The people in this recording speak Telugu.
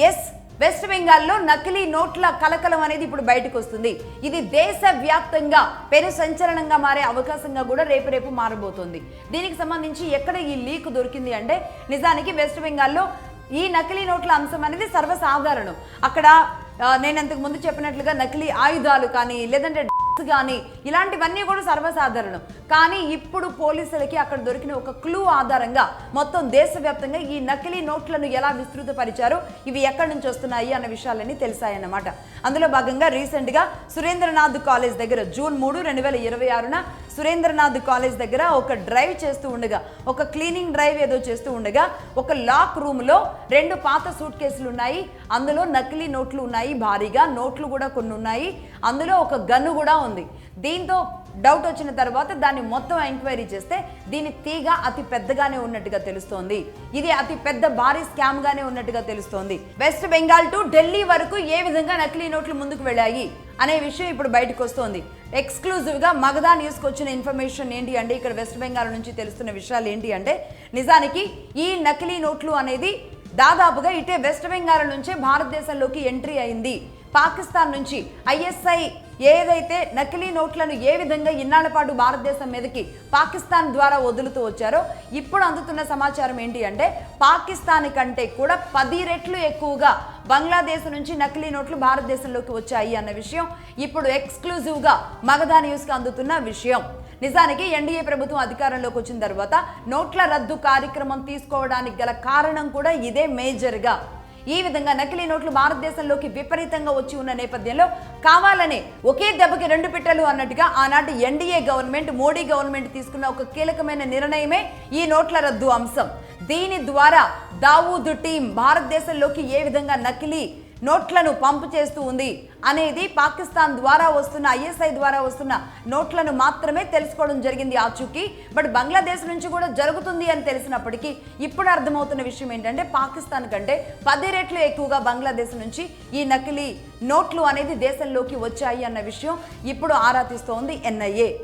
ఎస్, వెస్ట్ బెంగాల్లో నకిలీ నోట్ల కలకలం అనేది ఇప్పుడు బయటకు వస్తుంది. ఇది దేశవ్యాప్తంగా పెను సంచలనంగా మారే అవకాశంగా కూడా రేపు మారబోతోంది. దీనికి సంబంధించి ఎక్కడ ఈ లీక్ దొరికింది అంటే నిజానికి వెస్ట్ బెంగాల్లో ఈ నకిలీ నోట్ల అంశం అనేది సర్వసాధారణం. అక్కడ నేను అంతకు ముందు చెప్పినట్లుగా నకిలీ ఆయుధాలు కానీ లేదంటే కానీ ఇలాంటివన్నీ కూడా సర్వసాధారణం. కానీ ఇప్పుడు పోలీసులకి అక్కడ దొరికిన ఒక క్లూ ఆధారంగా మొత్తం దేశవ్యాప్తంగా ఈ నకిలీ నోట్లను ఎలా విస్తృతపరిచారో, ఇవి ఎక్కడి నుంచి వస్తున్నాయి అన్న విషయాలన్నీ తెలిసాయన్నమాట. అందులో భాగంగా రీసెంట్గా సురేంద్రనాథ్ కాలేజ్ దగ్గర జూన్ 3, 2026న సురేంద్రనాథ్ కాలేజ్ దగ్గర ఒక డ్రైవ్ చేస్తూ ఉండగా, ఒక క్లీనింగ్ డ్రైవ్ ఏదో చేస్తూ ఉండగా ఒక లాక్ రూమ్లో 2 పాత సూట్ కేసులు ఉన్నాయి. అందులో నకిలీ నోట్లు ఉన్నాయి, భారీగా నోట్లు కూడా కొన్ని ఉన్నాయి. అందులో ఒక గన్ను కూడా ఉంది. దీంతో డౌట్ వచ్చిన తర్వాత దాన్ని మొత్తం ఎంక్వైరీ చేస్తే దీని తీగ అతి పెద్దగానే ఉన్నట్టుగా తెలుస్తోంది. ఇది అతి పెద్ద భారీ స్కామ్ గానే ఉన్నట్టుగా తెలుస్తోంది. వెస్ట్ బెంగాల్ టు ఢిల్లీ వరకు ఏ విధంగా నకిలీ నోట్లు ముందుకు వెళ్ళాయి అనే విషయం ఇప్పుడు బయటకు వస్తోంది. ఎక్స్క్లూజివ్గా మగధా న్యూస్కి వచ్చిన ఇన్ఫర్మేషన్ ఏంటి అంటే, ఇక్కడ వెస్ట్ బెంగాల్ నుంచి తెలుస్తున్న విషయాలు ఏంటి అంటే, నిజానికి ఈ నకిలీ నోట్లు అనేది దాదాపుగా ఇటే వెస్ట్ బెంగాల్ నుంచే భారతదేశంలోకి ఎంట్రీ అయింది. పాకిస్తాన్ నుంచి ఐఎస్ఐ ఏదైతే నకిలీ నోట్లను ఏ విధంగా ఇన్నాళ్ల పాటు భారతదేశం మీదకి పాకిస్తాన్ ద్వారా వదులుతూ వచ్చారో, ఇప్పుడు అందుతున్న సమాచారం ఏంటి అంటే పాకిస్తాన్ కంటే కూడా 10 రెట్లు ఎక్కువగా బంగ్లాదేశ్ నుంచి నకిలీ నోట్లు భారతదేశంలోకి వచ్చాయి అన్న విషయం ఇప్పుడు ఎక్స్క్లూజివ్గా మగధా న్యూస్కి అందుతున్న విషయం. నిజానికి ఎన్డీఏ ప్రభుత్వం అధికారంలోకి వచ్చిన తర్వాత నోట్ల రద్దు కార్యక్రమం తీసుకోవడానికి గల కారణం కూడా ఇదే మేజర్గా. ఈ విధంగా నకిలీ నోట్లు భారతదేశంలోకి విపరీతంగా వచ్చి ఉన్న నేపథ్యంలో కావాలనే ఒకే దెబ్బకి 2 పిట్టలు అన్నట్టుగా ఆనాటి ఎన్డీఏ గవర్నమెంట్, మోడీ గవర్నమెంట్ తీసుకున్న ఒక కీలకమైన నిర్ణయమే ఈ నోట్ల రద్దు అంశం. దీని ద్వారా దావూద్ టీం భారతదేశంలోకి ఏ విధంగా నకిలీ నోట్లను పంపు చేస్తూ ఉంది అనేది పాకిస్తాన్ ద్వారా వస్తున్న, ఐఎస్ఐ ద్వారా వస్తున్న నోట్లను మాత్రమే తెలుసుకోవడం జరిగింది ఆచూకీ. బట్ బంగ్లాదేశ్ నుంచి కూడా జరుగుతుంది అని తెలిసినప్పటికీ ఇప్పుడు అర్థమవుతున్న విషయం ఏంటంటే పాకిస్తాన్ కంటే 10 రెట్లు ఎక్కువగా బంగ్లాదేశ్ నుంచి ఈ నకిలీ నోట్లు అనేది దేశంలోకి వచ్చాయి అన్న విషయం ఇప్పుడు ఆరా తీస్తోంది ఎన్ఐఏ.